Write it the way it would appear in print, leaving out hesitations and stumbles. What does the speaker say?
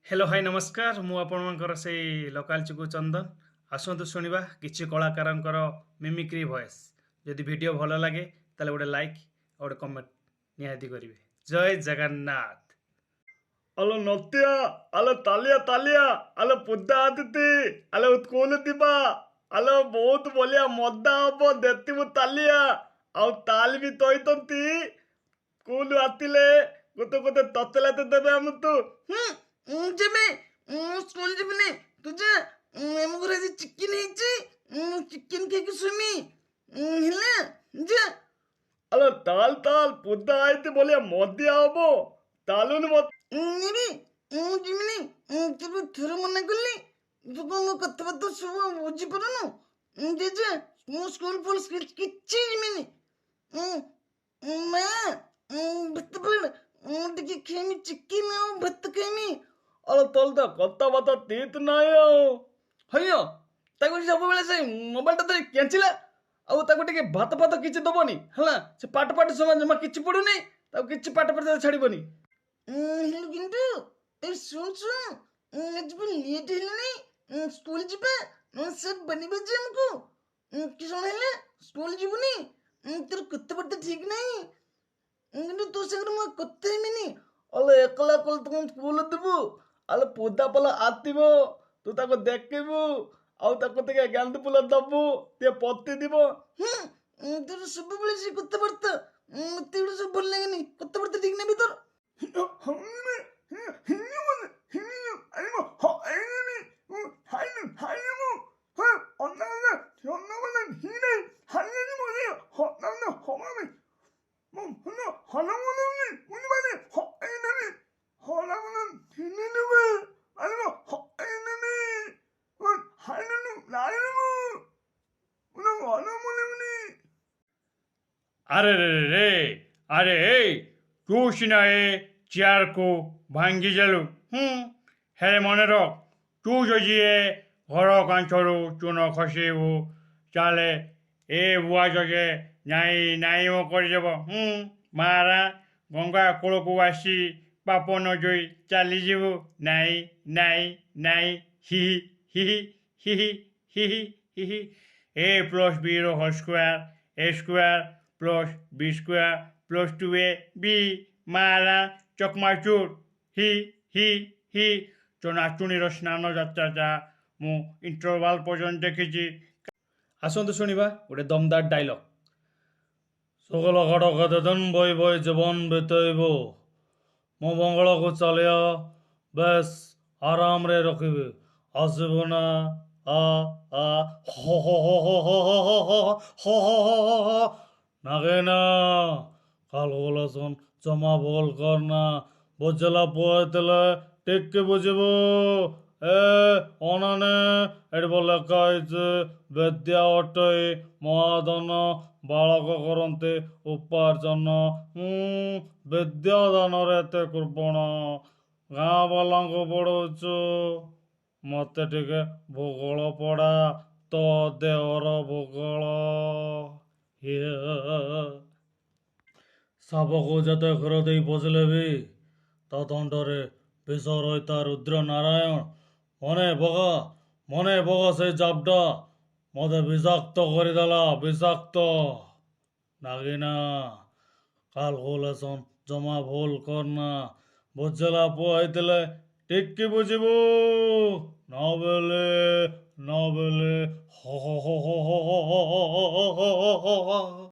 Hello hi नमस्कार मु आपणकर से लोकाल चुकु चंदन आसतु शुणा किसी कलाकार मिमिक्री वॉइस जदि वीडियो भल लगे ताले गोटे लाइक और गोटे कमेंट निहाती करेंगे। जय जगन्नाथ। ಅಲ್ಲ ನತ್ಯ ಅಲ್ಲ ತಾಲಿಯ ತಾಲಿಯ ಅಲ್ಲ ಪುದ್ದ ಆದಿತಿ ಅಲ್ಲ ಉತ್ಕೋಲು ದಿಬಾ ಅಲ್ಲ ବହୁତ ବଲିଆ ମଦା ହବ ଦେତିବୁ ତାଲିଆ ଆଉ ତାଲି ବି ତଇତନ୍ତି ସ୍କୁଲ ଆସିଲେ ଗୋଟେ ଗୋଟେ ତତଲାତେ ଦେବେ ଆମ ତୁ ଯିବି ସ୍କୁଲ ଯିବିନି ତୁ ଯା ଆମ ଘରେ ଆଜି ଚିକେନ ହେଇଛି ଚିକେନ ଖାଇକି ଶୁଇମି ହେଲା ଯା ಅಲ್ಲ ತಾಲ್ ಪುದ್ದ ಆಯ್ತು ಬಲಿଆ ମଦିଆ ହବ ତାଲୁନି ମତ ନେବି ମୁଁ ଯିବିନି କେବେ ଥରେ ମନା କଲି ତୁ କଣ ମୋ କଥାବାର୍ତ୍ତା ସବୁ ବୁଝିପାରୁନୁ ଜେଜେ ମୁଁ ସ୍କୁଲ ଫୁଲ କିଛି ଯିବିନି ମା ଭାତ ପଡ ମୁଁ ଟିକେ ଖାଇମି ଚିକେନ ଆଉ ଭାତ ଖାଇମି ಅಲ್ಲ ತಲ್ದ କଥାବାର୍ତ୍ତା ତୀତ ନାହିଁ ଆଉ ହଇଓ ତାକୁ ସବୁବେଳେ ସେ ମୋବାଇଲଟା ଧରି କେଞ୍ଚିଲା ଆଉ ତାକୁ ଟିକେ ଭାତ ଫାତ କିଛି ଦବନି ହେଲା ସେ ପାଠ ସମୟ ଜମା କିଛି ପଡୁନି ତାକୁ କିଛି ପାଠ ଛାଡିବନି ହେଲେ କିନ୍ତୁ ଶୁଣ ଆଜି ବି ଲେଟ୍ ହେଲାଣି ସ୍କୁଲ ଯିବା ସାର୍ ବନିବା ଯେ ଆମକୁ କି ଶୁଣ ହେଲେ ସ୍କୁଲ ଯିବୁନି ତୋର କଥାବାର୍ତ୍ତା ଠିକ ନାହିଁ କିନ୍ତୁ ତୋ ସାଙ୍ଗରେ ମୁଁ କଥା ହେମିନି ಅಲ್ಲ ಎಕ್ಕಲ ತಗೊಂಡು ಸ್ಕೂಲ್ ದಿବୁ ಅಲ್ಲ ಪುದ್ದ ಪಲ ಆತಿବ ତୁ ତାକୁ ଦେଖିବୁ ଆଉ ତାକୁ ଟିକେ ଗେଣ୍ଡୁ ଫୁଲ ଦବୁ ଟିକେ ପତି দিব ତୋର ସବୁବେଳେ ସେ କଥାବାର୍ତ୍ତା ମତେ ଏଗୁଡ଼ା ସବୁ ଭଲ ଲାଗେନି କଥାବାର୍ତ୍ତା ଠିକ ନେବି ତୋର अरे रे रे रे अरे तू सीना ए चेयर को भांगी जालु हे मन रख तू जदि घर कांचरू चून खसेबू चाले ए बुआ जगे नाई नाई मो करदेव मारा गंगा कूल को आसी पाप न जोई चलीजु नाई नाई नाई हि हि हि हि हि हि हि ए प्लस बी रो whole square A square plus B square plus 2a B मारा चकमाचूर हि हि हि चनाचुणीर स्नान जात्रा मु इंटरवाल पर्यंत देखी। आसतु शुणा गोटे दमदार डायलॉग। सकल घटक दन बई बई जीवन बितेब मो बंगला को चलिया बेस आराम रे रखिबे आसब ना आ आ हो हो हो हो हो हो हो हो हो नागेना काल बोलासन जमा बोल करना बुझला पोतले टिक बुझबो ए अनाने एट बोले कहिছে विद्या अटय महाधन बालक करते उपार्जन विद्यादान एते कृपण गाँ वाला पढ़ाऊचु मत टे भूगोल पढ़ा तो देहर भूगोल सापको जते घरदे बजले भी ता दंडरे विष रहिता रुद्र नारायण मने बगा से जापटा मते विषाक्त करदेला विषाक्त नागिना काल होलेसन जमा भूल करना बुझला पोले टिक बुझबू नबेले हो हो हो हो हो हो हो हो हो हो हो